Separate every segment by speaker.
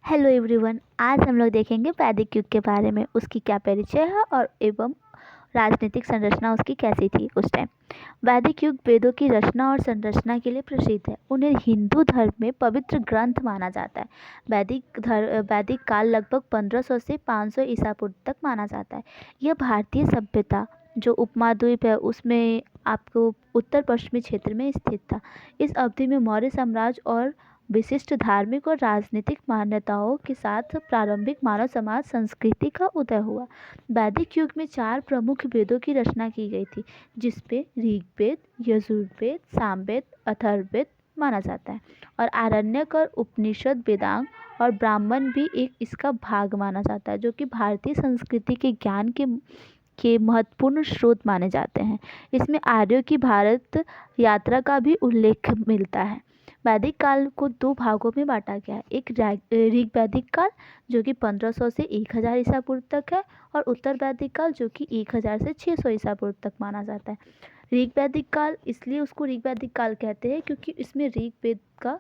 Speaker 1: Hello everyone. आज हम लोग देखेंगे वैदिक युग के बारे में, उसकी क्या परिचय है और एवं राजनीतिक संरचना उसकी कैसी थी उस टाइम। वैदिक युग वेदों की रचना और संरचना के लिए प्रसिद्ध है। उन्हें हिंदू धर्म में पवित्र ग्रंथ माना जाता है। वैदिक काल लगभग 1500 से 500 ईसा पूर्व तक माना जाता है। यह भारतीय सभ्यता जो उपमहाद्वीप है उसमें आपको उत्तर पश्चिमी क्षेत्र में स्थित था। इस अवधि में मौर्य साम्राज्य और विशिष्ट धार्मिक और राजनीतिक मान्यताओं के साथ प्रारंभिक मानव समाज संस्कृति का उदय हुआ। वैदिक युग में 4 प्रमुख वेदों की रचना की गई थी, जिसपे ऋग्वेद, यजुर्वेद, सामवेद, अथर्ववेद माना जाता है और आरण्यक और उपनिषद, वेदांग और ब्राह्मण भी एक इसका भाग माना जाता है, जो कि भारतीय संस्कृति के ज्ञान के महत्वपूर्ण स्रोत माने जाते हैं। इसमें आर्यों की भारत यात्रा का भी उल्लेख मिलता है। वैदिक काल को 2 भागों में बांटा गया है। एक ऋग वैदिक काल जो कि 1500 से 1000 ईसा पूर्व तक है, और उत्तर वैदिक काल जो कि 1000 से 600 ईसा पूर्व तक माना जाता है। ऋग वैदिक काल इसलिए उसको ऋग वैदिक काल कहते हैं क्योंकि इसमें ऋग वेद का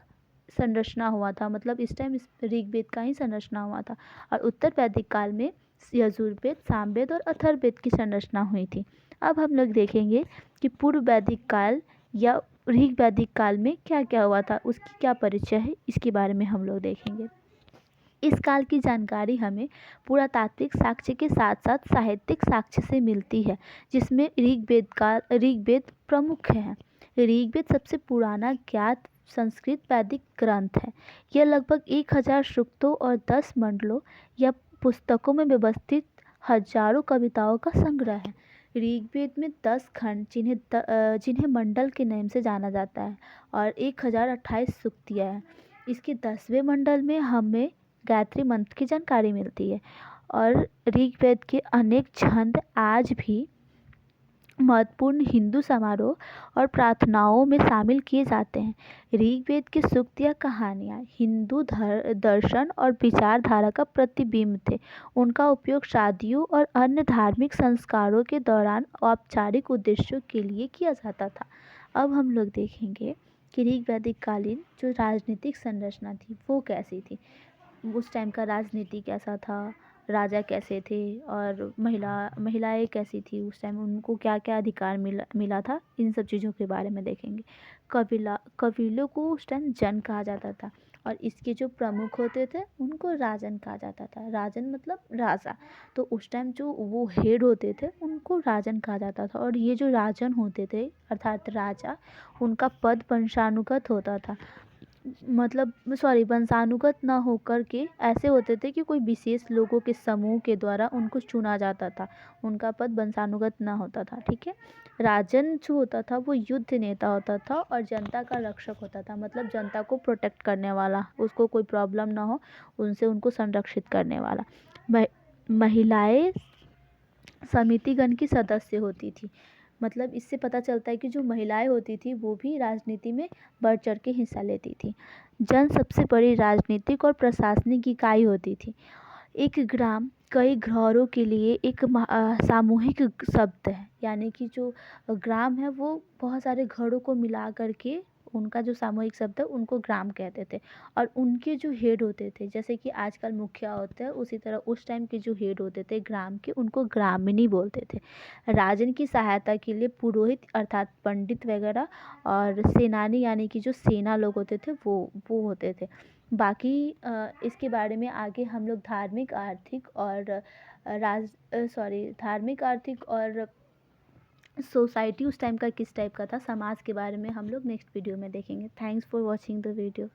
Speaker 1: संरचना हुआ था, मतलब इस टाइम इस ऋग्वेद का ही संरचना हुआ था। और उत्तर वैदिक काल में यजुर्वेद, सामवेद और अथर्ववेद की संरचना हुई थी। अब हम लोग देखेंगे कि पूर्व वैदिक काल या ऋग वैदिक काल में क्या क्या हुआ था, उसकी क्या परिचय है, इसके बारे में हम लोग देखेंगे। इस काल की जानकारी हमें पुरातात्विक साक्ष्य के साथ साथ साहित्यिक साक्ष्य से मिलती है, जिसमें ऋग्वेद प्रमुख है। ऋग्वेद सबसे पुराना ज्ञात संस्कृत वैदिक ग्रंथ है। यह लगभग 1000 सूक्तों और 10 मंडलों या पुस्तकों में व्यवस्थित हजारों कविताओं का संग्रह है। ऋग्वेद में 10 खंड जिन्हें मंडल के नाम से जाना जाता है और 1028 सूक्तियाँ हैं। इसके 10वें मंडल में हमें गायत्री मंत्र की जानकारी मिलती है। और ऋग्वेद के अनेक छंद आज भी महत्वपूर्ण हिंदू समारोह और प्रार्थनाओं में शामिल किए जाते हैं। ऋग्वेद की सूक्त या कहानियाँ हिंदू दर्शन और विचारधारा का प्रतिबिंब थे। उनका उपयोग शादियों और अन्य धार्मिक संस्कारों के दौरान औपचारिक उद्देश्यों के लिए किया जाता था। अब हम लोग देखेंगे कि ऋग्वैदिक कालीन जो राजनीतिक संरचना थी वो कैसी थी, उस टाइम का राजनीति कैसा था, राजा कैसे थे और महिलाएं कैसी थी उस टाइम, उनको क्या क्या अधिकार मिला मिला था, इन सब चीज़ों के बारे में देखेंगे। कबीलों को उस टाइम जन कहा जाता था और इसके जो प्रमुख होते थे उनको राजन कहा जाता था। राजन मतलब राजा। तो उस टाइम जो वो हेड होते थे उनको राजन कहा जाता था, और ये जो राजन होते थे अर्थात राजा, उनका पद वंशानुगत होता था। मतलब सॉरी, वंशानुगत ना होकर के ऐसे होते थे कि कोई विशेष लोगों के समूह के द्वारा उनको चुना जाता था। उनका पद वंशानुगत ना होता था। ठीक है। राजन जो होता था वो युद्ध नेता होता था और जनता का रक्षक होता था, मतलब जनता को प्रोटेक्ट करने वाला, उसको कोई प्रॉब्लम ना हो उनसे उनको संरक्षित करने वाला। महिलाएं समितिगण की सदस्य होती थी। मतलब इससे पता चलता है कि जो महिलाएं होती थी वो भी राजनीति में बढ़ चढ़ के हिस्सा लेती थी। जन सबसे बड़ी राजनीतिक और प्रशासनिक इकाई होती थी। एक ग्राम कई घरों के लिए एक सामूहिक शब्द है, यानी कि जो ग्राम है वो बहुत सारे घरों को मिला करके उनका जो सामूहिक शब्द है उनको ग्राम कहते थे। और उनके जो हेड होते थे, जैसे कि आजकल मुखिया होते हैं उसी तरह उस टाइम के जो हेड होते थे ग्राम के, उनको ग्रामिनी बोलते थे। राजन की सहायता के लिए पुरोहित अर्थात पंडित वगैरह और सेनानी यानी कि जो सेना लोग होते थे वो होते थे। बाकी इसके बारे में आगे हम लोग धार्मिक आर्थिक और सोसाइटी उस टाइम का किस टाइप का था, समाज के बारे में हम लोग नेक्स्ट वीडियो में देखेंगे। Thanks for watching the video.